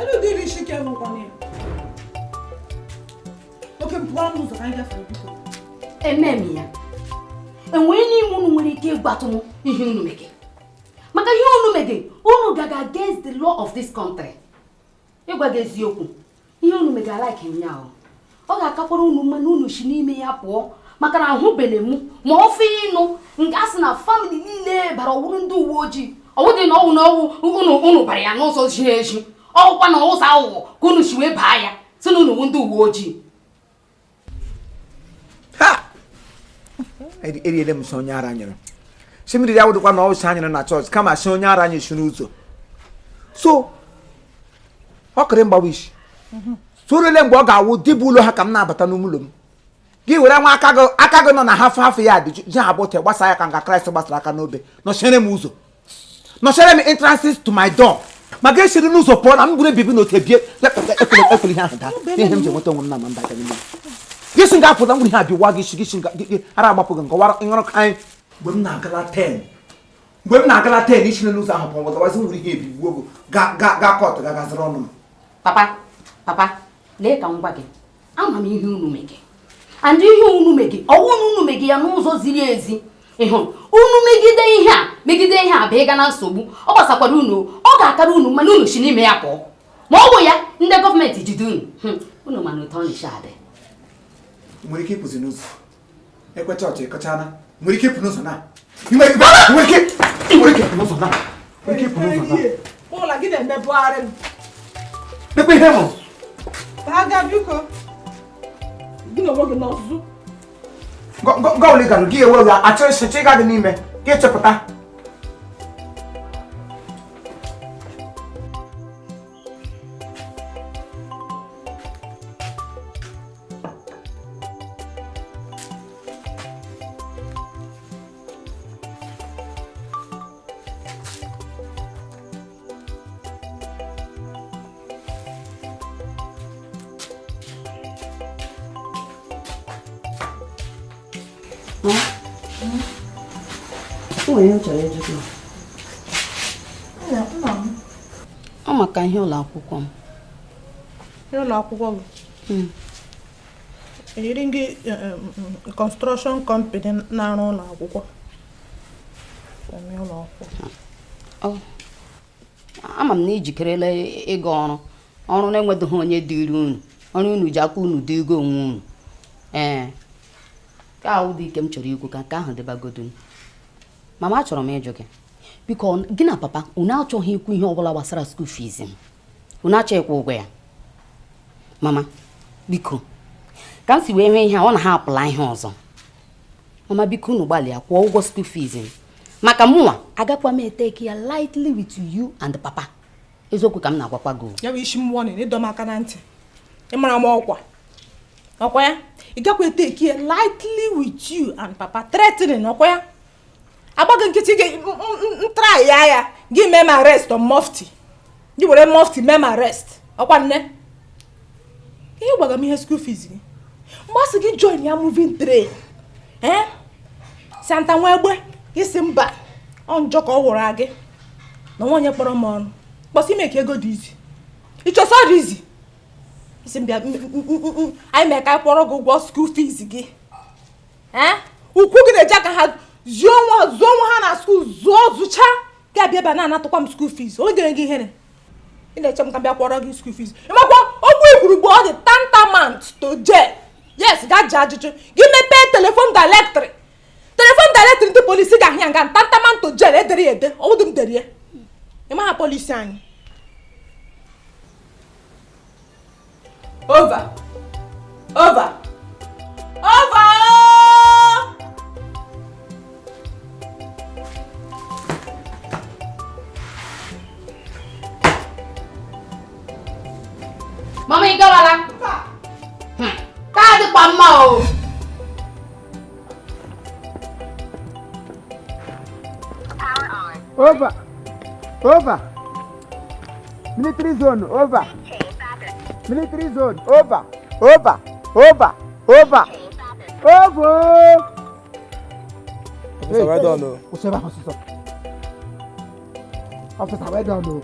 Elu diri shike mo kwani. Okay, bua mu zo kan ga fa biko. Ememi ya. Enwe ni unu nwere ike ịgbatu m ihe unu mege. Maka ihe unu mege, unu gaga against the law of this country. Ịgwa gị eziokwu. Ihe unu mege like nya o. Ọ ga-akakwara unu mmanụ unu shi n'ime ya pụọ. Maka na ahụbele m ma ofe ịnụ nga asị na family niile bara ọwụrụ ndị uwe ojii. Ọwụdị na ọwụ na ọwụ unu bara ya n'ụzọ ziri ezi. Ọwụkwa na ụzọ aghụghọ ka unu shi wee baa ya sị na unu ndị uwe ojii. Ha! Eriele m so onye ara nyere. Si mmiri ya wụdịkwa na ọwụsa anyere na chọọchị kama si onye ara anyị si n'ụzọ. So, ọ kịrị mgbawa isi. So rele mgbe ọ ga-awụ dịbụ ụlọ ha ka m na-abata n'ụlọ m. Gị were nwa aka gị nọ na hafụ ya dị ji abụte gbasa ya ka nga Kraịst gbasara aka n'obe. Nọchere m ụzọ. Nọchere m entrances to my door. Ma ga-esiri n'ụzọ pụọ na m bụrụ ebibi na otebie ekwere ihe ahụ daa. Ihe m ji enweta onwe m na mba n'ime. Gị si ga-apụta ngwere ihe abịwa gị ara agbapụ gị nkọwara ịṅụrụ ka anyị mgbe m na-agala 10 ichile n'ụzọ ahụ pụọ ọzọwazi nwere ihe ebigbuo gị ga kọtụ gagaziri ọnụ m. Papa, lee ka m gwa gị. Ama m ihe unu mege. And ihe unu mege, ọwụ unu mege ya n'ụzọ ziri ezi. Ịhụ, unu megide ihe a bụ ịga na nsogbu. Ọ gbasakwara unu, ọ ga-akara unu mana unu si n'ime ya pụọ. Ma ọ bụ ya, ndị gọọmenti jide unu. Unu mana ụtọ ọnịsha adị. Nwere ike ịpụzi n'ụzọ. Ekwe chọọchị ịkọchana. Nwere ike ịpụ n'ụzọ na. Nwere ike ịpụ n'ụzọ na. Ụlọ gị na-emebugharị m. Mekpe ihe mụ. Aga biko. Gị na onwe gị n'ọzụzụ. Gọọlị gara gị ewe achọ echiche ịga dị n'ime gị echepụta. Ọ maka ihe ụlọ akwụkwọ m. Ihe ụlọ akwụkwọ gị? Eyiri gị construction company na-arụ ụlọ akwụkwọ. Ama m na ijikerela ịga ọrụ na-enwedoghị onye dịrị unu. Ọrụ unu ji aka unu dịgo onwe unu. Ka ahụ dị ike m chọrọ ikwu ka nke ahụ dịbagodo. Mama achọrọ m ịjụ gị. Biko gị na papa unu achọghị ikwu ihe ọbụla gbasara school fees m. Unu achọ ịkwụ ụgwọ ya. Mama, biko. Ka m si wee nwee ihe ọ na ha apụla ihe ọzọ. Mama biko unu gbalịa kwụọ ụgwọ school fees m. Maka mụnwa agakwa m eteke ya lightly with you and papa. Eziokwu ka m na-agwakwa gị. Ya bụ isi m warning ịdọ m aka na ntị. Ị mara m ọkwa ya? Ị gakwa eteke ya lightly with you and papa threatening ọkwa ya? Agbaghị nkịtị gị ntry ya gị mee ma arrest on mufti. Gị were mufti mee ma arrest. Ọkwa nne? Ihe gbaga m ihe school fees gị. Mgbasị gị join ya moving train. Santa nwa egbe isi mba ọ njọ ka ọ hụrụ gị na nwanyị kpọrọ m ọnụ. Mgbasị ime ka ego dị izi. Ịchọsọ dị izi. Isi mbịa anyị mee ka anyị kpọrọ gị ụgwọ school fees gị. Ukwu gị na-eji aka ha zụọ nwa ha na school zụcha ga-abịa ebe a na-anatụkwa m school fees. O gere gị ihere. Ị na-eche m ka bịa kwọrọ gị school fees. Ịmakwa okwu igwurugbo ọ dị tantamount to jail. Yes, ga ji ajụjụ. Gị mepee telefon directory. Telefon directory ndị polisi ga-ahịa nga tantamount to jail edere ya ede. Ọ wụdị m dere ya. Ịma ha polisi anyị. Over. Mama igawala. Ka dị kwa mma o. Over. Military zone, over. Military zone, over. Officer, well done. Officer, well done.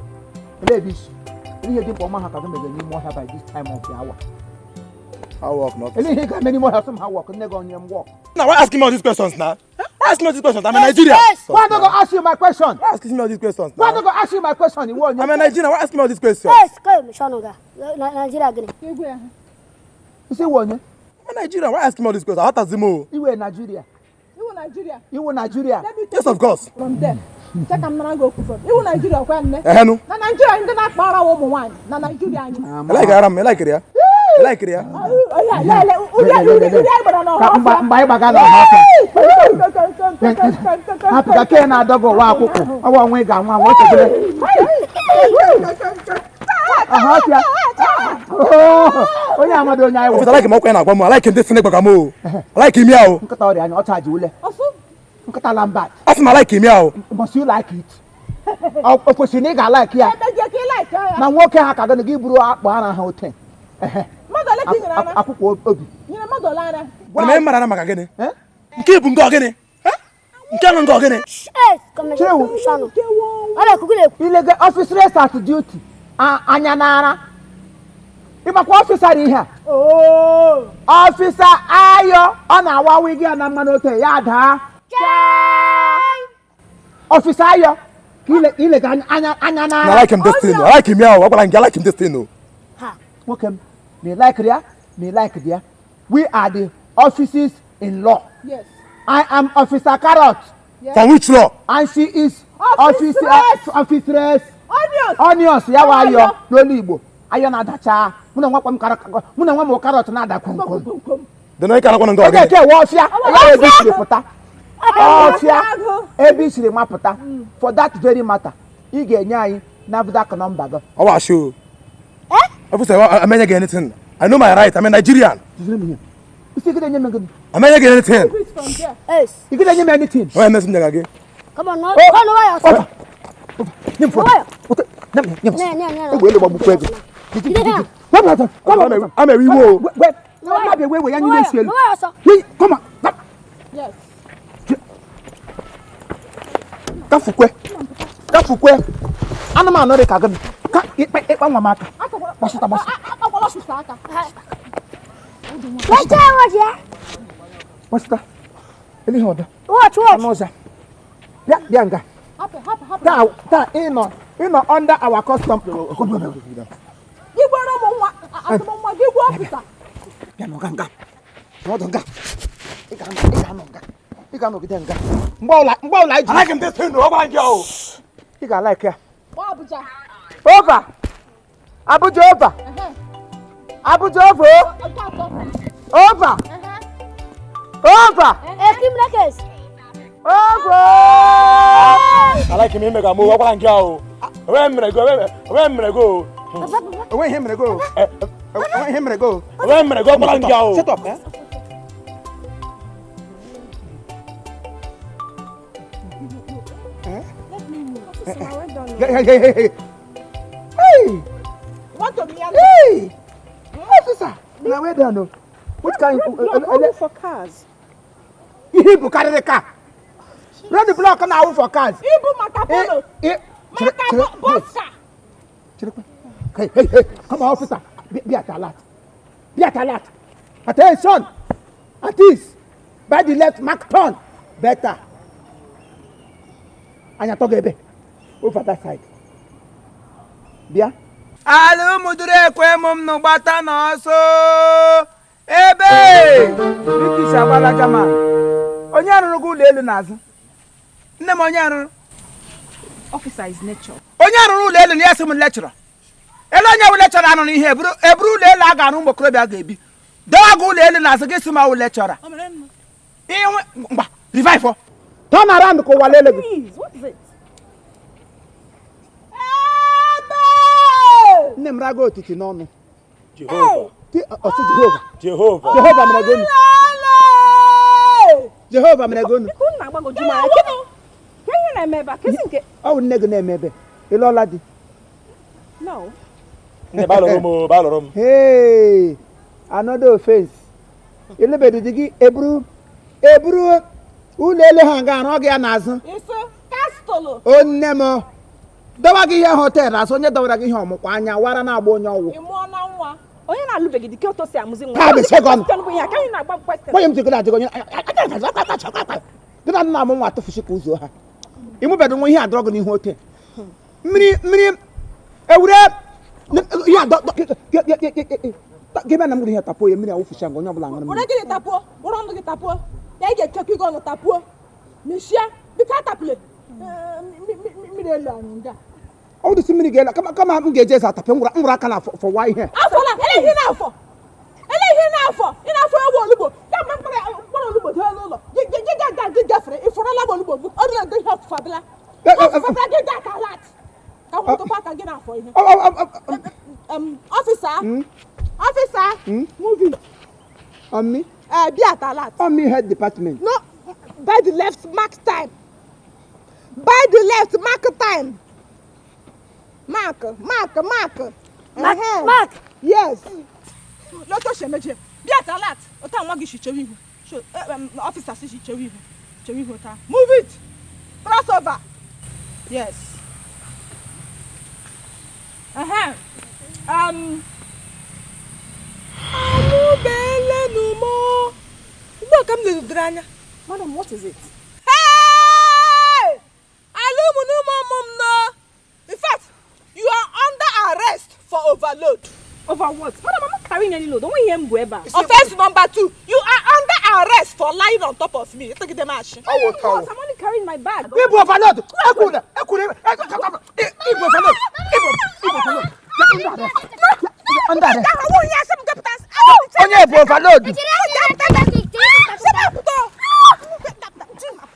Ladies, Any people man have any more by this time of the hour. How work not? Any many more have somehow work, never on your walk. Now why asking me all these questions now? Why asking me all these questions? I'm in Nigeria. Why don't go ask you my question? Why asking me all these questions Why now? don't go ask you my question? You want I'm in Nigeria. Why asking me all these questions? Yes, come, Shonoga. Nigeria gini. You say what? I'm in Nigeria. Why asking me all these questions? How does Zimo? You were Nigeria. You were Nigeria. Yes, of course. From there. Check I'm not go from. You Nigeria when ne? No. Na Nigeria you na para woman one. Na Nigeria anyị. I like Aram. I like it, yeah. I like it, yeah. Mba baga na ha pika ke na dogo wa akụkụ awa nwe ga nwa wa tegele aha tia onye amado onye ayi I like him. Okay, na gwa mo. I like him. This thing gbagam o. I like him here o. nkata ori anya ọcha ji ule nkata lambat As I like him here o. must you like it o kwesịrị ga like ya na nwoke ha ka gị buru akpọ ara ha ote akwụkwọ obi Wana me mara na maka gịnị? Nke bụ nke ogene. Nke nọ nke ogene. Yes, come, Shono. Ala kugule. ilege office rest at duty anya nara ịmakwa officer ihe a officer ayo ọ na-awa wigi na mmanụ ote ya daa officer ayo ilege anya I nara like him this thing. I like him here o. I like him this thing o. nwoke m me like ya we are the officers in law. Yes. I am Officer Carrot. From which law? And she is Officeress. Onions. Ya wa ayo n'olu Igbo. Ayo na adacha. Muna nwa m carrot na ada kwom. The no kana kwa ngo Okay, ogene. wo ofia. Ya ebi siri puta. Ofia ebi siri maputa. For that very matter, ị ga-enye anyị NAFDAC number go. I will show. If say I may get anything. I know my right. I'm a Nigerian. You see get anything. I may get anything. Yes. You get anything. Why am I messing again? Come on, no. Come on, Nyemfo. Nyemfo. no. Egbe le gbabu kwego. I'm a rewo. Wait. No be we yan ni sielu. No, Hey, come on. Yes. Kafukwe. Ana ma no re ka gami. Ka ikpa nwa maka. Basuta. Akwala susa aka. Let's watch ya. Basuta. Eli hoda. Watch. Anoza. Bia nga. Happy. Ta ino under our custom. You go no mo nwa give officer. Bia no ganga. No donga. Ika no ganga. Mbola I like him this thing. No, I go. Ika like ya. Abuja. Over. Abuja over. Abuja over. Over. Over. Kim Lakers. Over. I like him. Make a move. I go. Where am I go? Where am I go? Away him to go. Away him to go. Where am I go? Shut up, eh? Hey. Want to be Hey. Officer. Now where done? Which kind only for cars. You carry the car. Run the block now for cars. Ibu Makapolo. Bossa. Hey. Come on, officer. Be at alert. Attention. At this. By the left, mark turn. Better. Anya togebe. Over that side. Bia. Alu mudure kwe mum no bata no so. Ebe. British abala jama. Onye arụrụ gị ụlọ elu n'azụ. Nne m onye arụrụ. Officer is nature. Onye arụrụ ụlọ elu na ya sị m lecturer. Ele onye bụ lecturer anọ n'ihe eburu ụlọ elu a ga-arụ ụmụ okorobịa ga-ebi. Dewa gị ụlọ elu n'azụ gị sị m awụ lecturer. Ihe mgba revive. Turn around ka ụwa lele gị. Please, what is it? Nne m rago otiti n'ọnụ. Jehovah. Ọsị Jehovah. Jehova mere gonu. Jehova mere gonu. Ikun na agbago juma ya kini. Kenye na emeba kesi nke. Ọ bụ nne gị na-eme ebe. Ịlọla di. No. Ne baloro m. Hey, another offense. Elebedi di gị eburu ụlọ elu ha ga arụ gị ya n'azụ. Isu castolo. O nne m. Dawa gị ihe hotel asị onye dawara gị ihe ọmụkwa anya wara na-agba onye ọwụ. Ị mụọ na nwa. Onye na-alụbeghị dị ka otu si amụzi nwa. Ha bụ second. Ka anyị na-agba question. Onye m jikọrọ ajịgọ onye gị na nna m nwa atụfusi ka ụzọ ha. Ịmụbeghị nwa ihe adọrọ gị n'ihu hotel. Mmiri ewure gị bịa na m gụrụ ihe tapuo ya mmiri awụfusi nga onye ọbụla ṅụrụ Were gị tapuo, were ọnụ gị tapuo. Ya ị ga-echekwa ịga ọnụ tapuo. Meshia, biko atapụle. Mmiri elu anyị nga. Ọ dị mmiri ga-ela kama m ga-eje eze atapụ ngwụrụ aka na fọwa ihe. Afọla, eleghị n'afọ. Eleghị n'afọ. Ị na-afọ ewu olugbo. Ya ma mkpụrụ olugbo dị n'ụlọ. Gị gafere, ịfọrọla m olugbo m. Ọ dịla ndị ihe ọfụfadịla. Ọfụfadịla gị ga ka lat. Ka hụtụkwa aka gị n'afọ ihe. Officer, move it. On me? Be at alert. On me head department. No, by the left, mark time. By the left, mark time. Mark. Mark. Yes. Let us imagine. Be at alert. Ota nwa gi shichewi hu. Officer si shichewi hu. Chewi hu ta. Move it. Cross over. Yes. Madam, what is it? Hey! In fact, you are under arrest for overload. Over what? Madam, I'm not carrying any load. Don't want him go back. Offense number 2, you are under arrest for lying on top of me. Take the match. I'm only carrying my bag. Igbo overload. Igbo overload. Under arrest. Onye Igbo overload.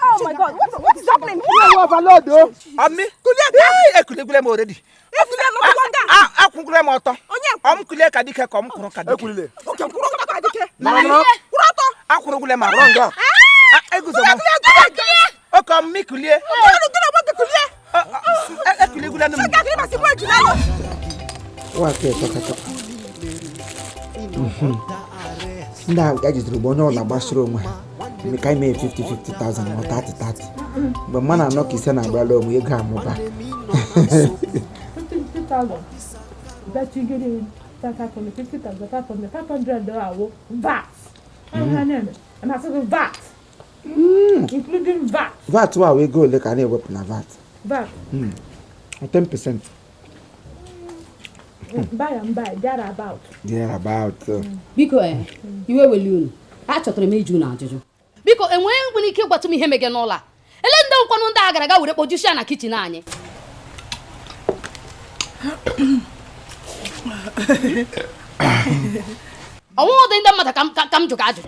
Oh my God, what is happening here? You overload, oh. Ami, kulie mo already. Akunkule mo to. Kulie kadike ko mkuru kadike. Kulie. Okay, kuro kadike. No. Kuro to. Akunkule ma wrong. Eguzo mo. Okay, mi kulie. Kulie gule no. Saka kile masibo ejina lo. Wa ke to. Nda ga jidere bo onye ọ na-agbasiri onwe ha. Me kai me 50,000 or 30. But man are not kissing and brother we ego amụba. 50,000. That you get in that from 50,000 from the $500 VAT. And I said VAT. Including VAT. VAT wa we go like an ewep na VAT. VAT. 10%. Buy and buy, thereabout. Biko iwe weli unu. Achọtara m iju na ajụjụ. Biko enwere nwere ike ịgwatụ m ihe mege n'ụlọ. Ele ndị nkwanụ ndị agara aga were kpojusia na kitchen anyị. Ọnwụ dị ndị mmadụ ka m jụ ajụ.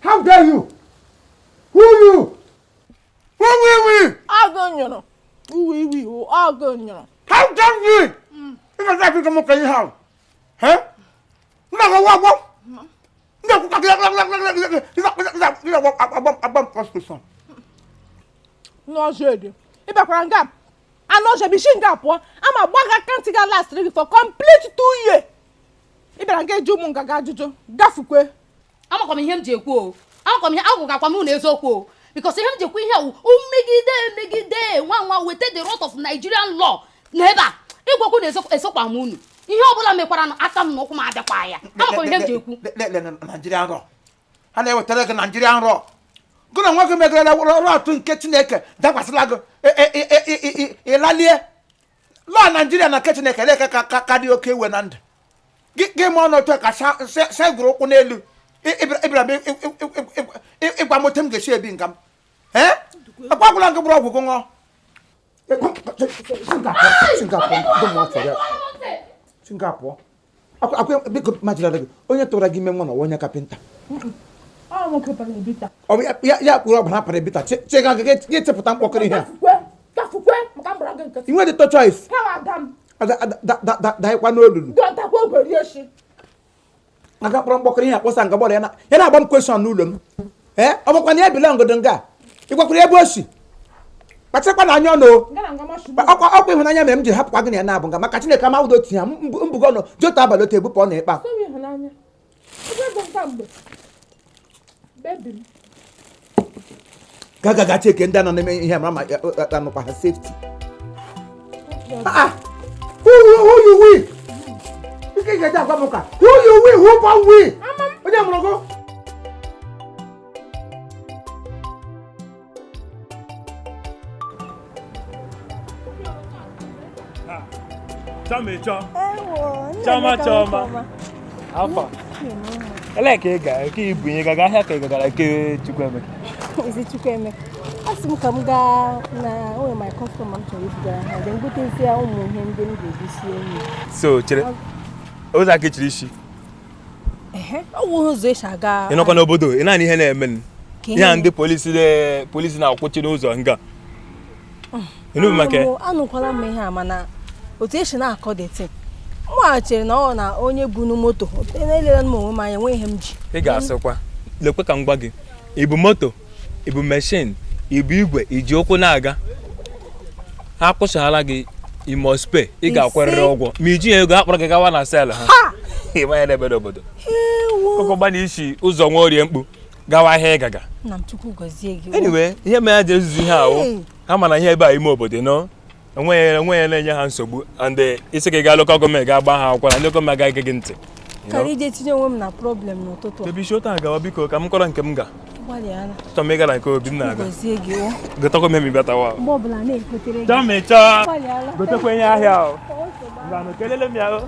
How dare you? Who you? Agonyoro. Agonyoro. How dare you? If I say come can you have? Huh? No jede. Ibe kwara ngam. Ano je bi shinga po. Ama gbaga kantiga last week for complete 2 years. Ibe nga eju mu ngaga ajuju. Gafukwe. Amakwa m ihe m ji ekwu o. Amakwa m ihe agwụgakwa m na eziokwu o. Because ihe m ji ekwu ihe megide nwa wete the rot of Nigerian law. Never. Igwakwu na esokwa m unu. Ihe ọbụla mekwara na aka m na ụkwụ m abịakwa ya. Amakwa m ihe m ji ekwu. Nigerian law. Ha na-ewetara gị Nigerian law. Gụ na nwoke megara ọrụ atụ nke Chineke dakwasịla gị ịlalie. Law Nigeria na nke Chineke ele ka dị oke ewe na ndụ. Gị ma ọnọdụ ka sa gụrụ ụkwụ n'elu. Ịbịara ịgwa moto m ga-esi ebi nga m. Akwagwụla nke bụrụ ọgwụ gị ṅụọ. Singapore. Biko majira gị onye tụra gị ime nwa na onye kapịnta. Oh, nwoke para ebita. Ya kwuru ọbara para ebita. Chega gị tepụta mkpọkịrị ihe. Gafukwe, maka mbara gị nkịtị. I nwere the choice. Ka Adam. Daịkwa n'olulu. Dọtakwa ogweri eshi. Aga kpọrọ mkpọkịrị ihe akpọsa nga gbọrọ ya na-agba m kweshọn n'ụlọ m. Ọ bụkwa na ya ebile ngodo nga. Ịgwakwuru ebe o si. Kpachakwa na anya ọnụ. Ọkwa ịhụnanya mere m ji hapụkwa gị na ya na-abụ nga maka Chineke amawụdo tinye mbugo ọnụ jota abalị otu ebupụ ọ na ịkpa. Baby. Gaga check and down on him, Mama, her safety. Who you will? You can't get that Gamoka. Who you will? Who about we? What am I go? Chama. Alpha. I like a guy, keep bringing a guy like Chukwemeka. Is it Chukwemeka? Ask him come down now. My customer to it there. Then go to see how him then this year. So, Chere, what's that kitchen issue? Oh, Zeshaga. You're not going to Bodo, and I need him. Yeah, and the police now watching those on gun. You know, Maka? I don't call me Hamana. Rotation are called it. Watching na onye bunu moto. Enele mo ma enwe hem ji. Ị ga-asịkwa. Lekwe ka ngwa gị. Ibu moto, ibu machine, ibu igwe, iji okwu na-aga. Ha kwụshala gị, you must pay. Ị ga-akwarịrị ụgwọ. Ma iji ego akpọrọ gị gawa na sel ha. Ị ma ya n'ebe obodo. Kokọba na isi ụzọ nwa orie mkpu gawa ahịa ịgaga. Na m Chukwu gozie gị. Anyway, ihe mere je ezuzu ihe ahụ. Ha ma na ihe ebe a ime obodo no. Enwe na-enye ha nsogbu and isi ka gaa local gọọmenti ga-agba ha akwụkwọ na ndị gọọmenti agaghị gị ntị. Kara ije tinye onwe m na problem n'ụtụtụ. Kebi isi otu a gawa biko ka m kọrọ nke m ga. Gbalịala. Chọọ m ịga na nke obi m na-aga. Gozie gị o. Gotakwa m emi bịatawa. Mgbe ọbụla na-ekotere gị. Chọọ m ịchọ. Gbalịala. Gotakwa ihe ahịa o. Ngwanụ kelele m ya o.